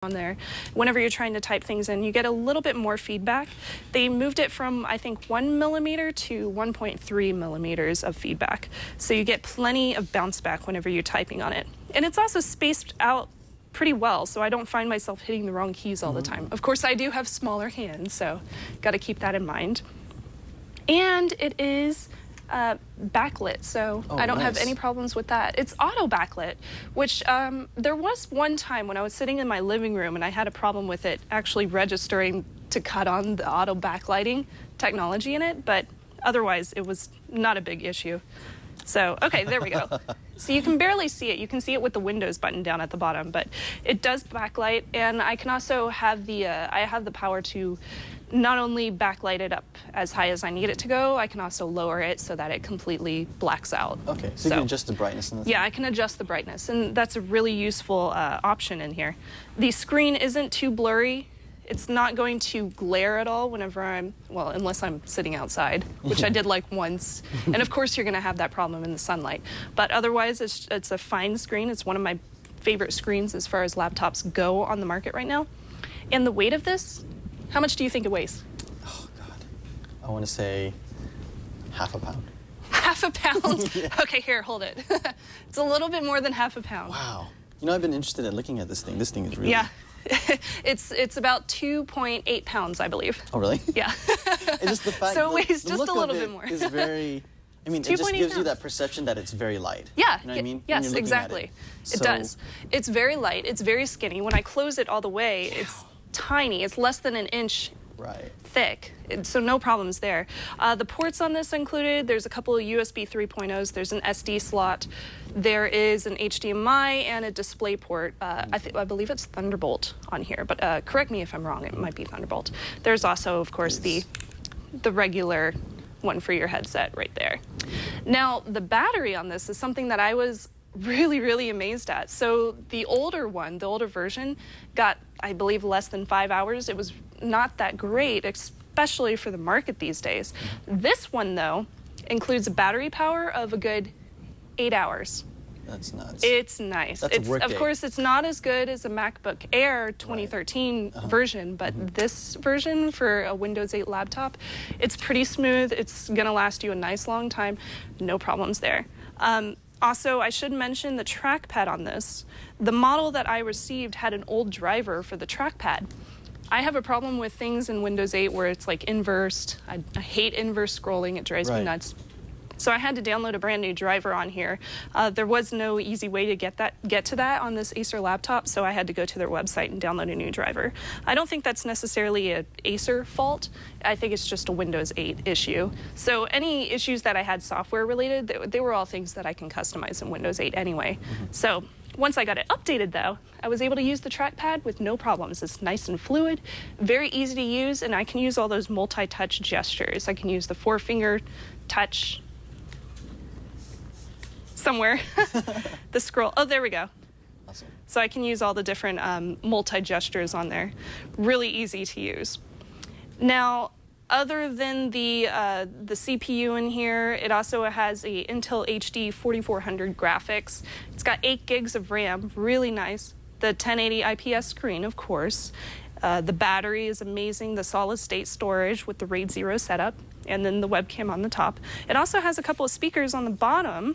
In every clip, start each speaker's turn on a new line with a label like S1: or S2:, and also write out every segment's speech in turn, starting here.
S1: on there. Whenever you're trying to type things in, you get a little bit more feedback. They moved it from, I think, 1 millimeter to 1.3 millimeters of feedback. So you get plenty of bounce back whenever you're typing on it. And it's also spaced out pretty well, so I don't find myself hitting the wrong keys all the time. Of course, I do have smaller hands, so got to keep that in mind. And it is backlit, so I don't have any problems with that. It's auto backlit, which there was one time when I was sitting in my living room and I had a problem with it actually registering to cut on the auto backlighting technology in it, but otherwise it was not a big issue. So, okay, there we go. So you can barely see it. You can see it with the Windows button down at the bottom, but it does backlight, and I can also have the I have the power to not only backlight it up as high as I need it to go, I can also lower it so that it completely blacks out.
S2: Okay, so you can adjust the brightness in the thing?
S1: Yeah, I can adjust the brightness, and that's a really useful option in here. The screen isn't too blurry. It's not going to glare at all whenever I'm, well, unless I'm sitting outside, which I did like once. And of course you're gonna have that problem in the sunlight. But otherwise, it's a fine screen. It's one of my favorite screens as far as laptops go on the market right now. And the weight of this, how much do you think it weighs?
S2: Oh, God. I want to say half a pound.
S1: Half a pound?
S2: Yeah.
S1: Okay, here, hold it. It's a little bit more than half a pound.
S2: Wow. You know, I've been interested in looking at this thing. This thing is really...
S1: Yeah. It's about 2.8 pounds, I believe.
S2: Oh, really?
S1: Yeah.
S2: It's just the fact
S1: so it weighs
S2: the
S1: just
S2: look
S1: a little
S2: of
S1: bit more.
S2: Is very... I mean, it just gives you that perception that it's very light.
S1: Yeah.
S2: You know what I mean?
S1: Yes, exactly. It does. It's very light. It's very skinny. When I close it all the way, it's tiny. It's less than an inch thick. So no problems there. The ports on this included, there's a couple of USB 3.0s. There's an SD slot. There is an HDMI and a display port. I believe it's Thunderbolt on here, but correct me if I'm wrong. It might be Thunderbolt. There's also, of course, the regular one for your headset right there. Now, the battery on this is something that I was really amazed at. So the older one, the older version, got, I believe, less than 5 hours. It was not that great, especially for the market these days. This one, though, includes a battery power of a good 8 hours.
S2: That's nuts.
S1: It's nice.
S2: That's a work day.
S1: Of course, it's not as good as a MacBook Air 2013 version, but this version for a Windows 8 laptop, it's pretty smooth. It's gonna last you a nice long time. No problems there. Also, I should mention the trackpad on this. The model that I received had an old driver for the trackpad. I have a problem with things in Windows 8 where it's like inversed. I hate inverse scrolling. It drives me nuts. So I had to download a brand new driver on here. There was no easy way to get to that on this Acer laptop, so I had to go to their website and download a new driver. I don't think that's necessarily an Acer fault. I think it's just a Windows 8 issue. So any issues that I had software related, they were all things that I can customize in Windows 8 anyway. So once I got it updated, though, I was able to use the trackpad with no problems. It's nice and fluid, very easy to use, and I can use all those multi-touch gestures. I can use the four-finger touch somewhere. The scroll. Oh, there we go.
S2: Awesome.
S1: So I can use all the different multi-gestures on there. Really easy to use. Now, other than the CPU in here, it also has a Intel HD 4400 graphics. It's got 8 gigs of RAM, really nice. The 1080 IPS screen, of course. The battery is amazing, the solid-state storage with the RAID 0 setup, and then the webcam on the top. It also has a couple of speakers on the bottom.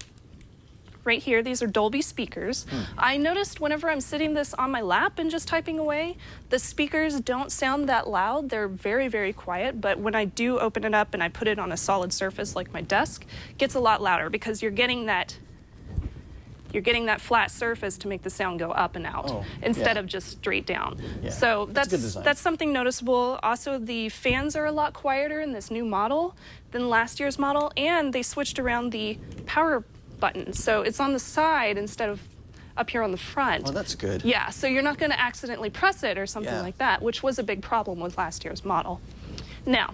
S1: Right here, these are Dolby speakers. I noticed whenever I'm sitting this on my lap and just typing away, the speakers don't sound that loud. They're very quiet, but when I do open it up and I put it on a solid surface like my desk, it gets a lot louder because you're getting that flat surface to make the sound go up and out instead of just straight down. So that's something noticeable. Also, the fans are a lot quieter in this new model than last year's model, and they switched around the power button. So it's on the side instead of up here on the front.
S2: Oh, that's good.
S1: Yeah, so you're not going to accidentally press it or something like that, which was a big problem with last year's model. Now,